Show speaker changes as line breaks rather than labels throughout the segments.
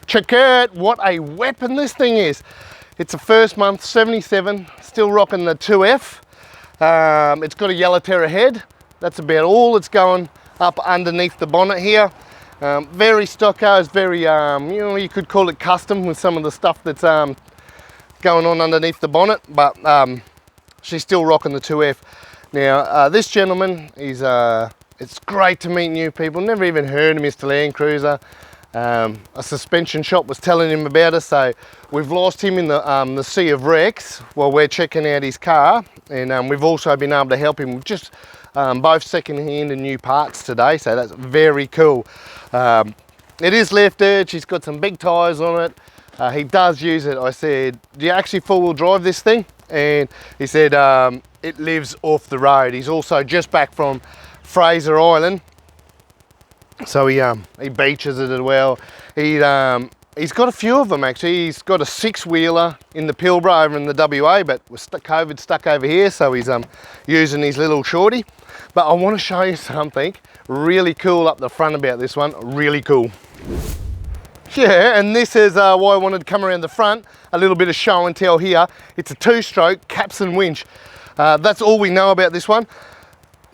Check out what a weapon this thing is. It's a first month 77, still rocking the 2F. It's got a Yellowterra head. That's about all that's going up underneath the bonnet here. Very stocko, very, you know, you could call it custom with some of the stuff that's going on underneath the bonnet, but she's still rocking the 2F. Now, this gentleman, it's great to meet new people. Never even heard of Mr. Land Cruiser. A suspension shop was telling him about us, so we've lost him in the sea of wrecks while we're checking out his car, and we've also been able to help him with just both second-hand and new parts today, so that's very cool. It is left edge, he's got some big tyres on it. He does use it. I said, do you actually four-wheel drive this thing? And he said it lives off the road. He's also just back from Fraser Island, so he beaches it as well. He's got a few of them actually. He's got a 6-wheeler in the Pilbara over in the WA, but with COVID stuck over here, so he's using his little shorty. But I want to show you something really cool up the front about this one. Really cool. Yeah, and this is why I wanted to come around the front. A little bit of show and tell here. It's a 2-stroke capstan winch. That's all we know about this one.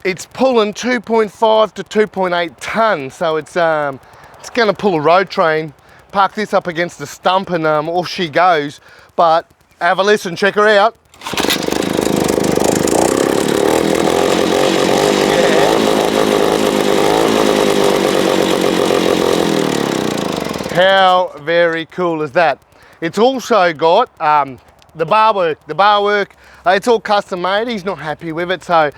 It's pulling 2.5 to 2.8 tons, so it's going to pull a road train. Park this up against the stump and off she goes. But have a listen, check her out. How very cool is that? It's also got the bar work. It's all custom made. He's not happy with it, so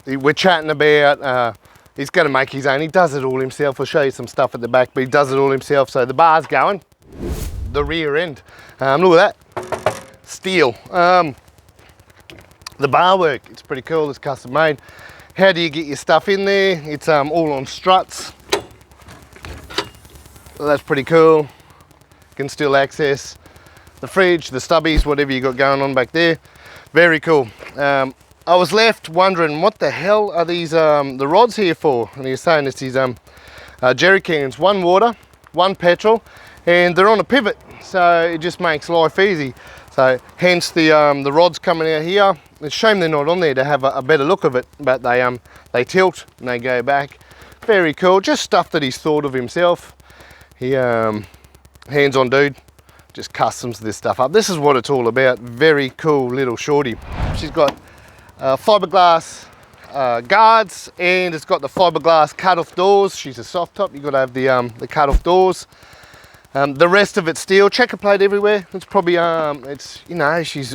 we're chatting about he's going to make his own. He does it all himself. I'll show you some stuff at the back, but he does it all himself. So the bar's going, the rear end. Look at that, steel. The bar work, it's pretty cool. It's custom made. How do you get your stuff in there? It's all on struts. So that's pretty cool. You can still access the fridge, the stubbies, whatever you got going on back there. Very cool. I was left wondering what the hell are these the rods here for, and he's saying it's these jerry cans, 1 water, 1 petrol, and they're on a pivot, so it just makes life easy. So hence the rods coming out here. It's a shame they're not on there to have a better look of it, but they tilt and they go back. Very cool. Just stuff that he's thought of himself. He hands-on dude, just customs this stuff up. This is what it's all about. Very cool little shorty. She's got fiberglass guards, and it's got the fiberglass cut-off doors. She's a soft top. You've got to have the cut-off doors. The rest of it's steel. Checker plate everywhere. It's probably it's, you know, she's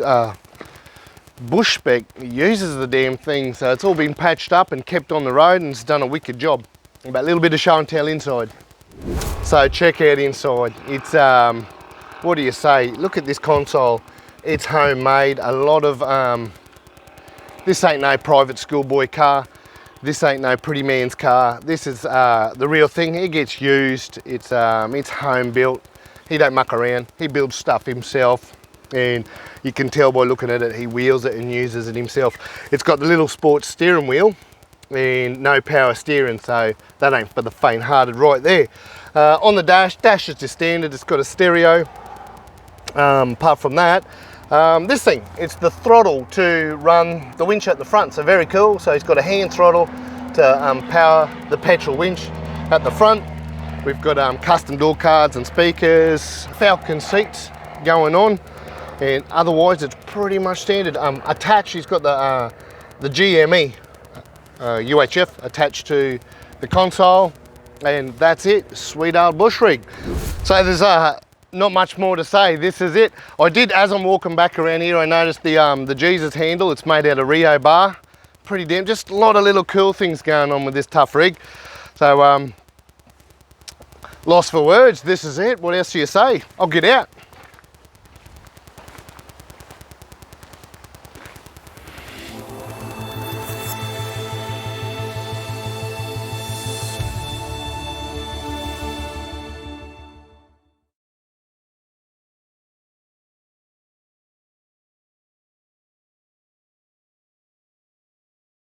bush spec. Uses the damn thing, so it's all been patched up and kept on the road, and it's done a wicked job. But a little bit of show and tell inside. So check out inside. It's what do you say? Look at this console. It's homemade. A lot of this ain't no private schoolboy car. This ain't no pretty man's car. This is the real thing. It gets used. It's home built. He don't muck around. He builds stuff himself, and you can tell by looking at it, he wheels it and uses it himself. It's got the little sports steering wheel and no power steering, so that ain't for the faint-hearted right there. On the dash is just standard. It's got a stereo. Apart from that, this thing, it's the throttle to run the winch at the front, so very cool. So he's got a hand throttle to power the petrol winch at the front. We've got custom door cards and speakers, Falcon seats going on, and otherwise it's pretty much standard. Attached, he's got the GME UHF attached to the console, and that's it. Sweet old bush rig. So there's not much more to say. This is it. I did, as I'm walking back around here, I noticed the Jesus handle. It's made out of Rio bar. Pretty damn, just a lot of little cool things going on with this tough rig. So lost for words. This is it. What else do you say? I'll get out.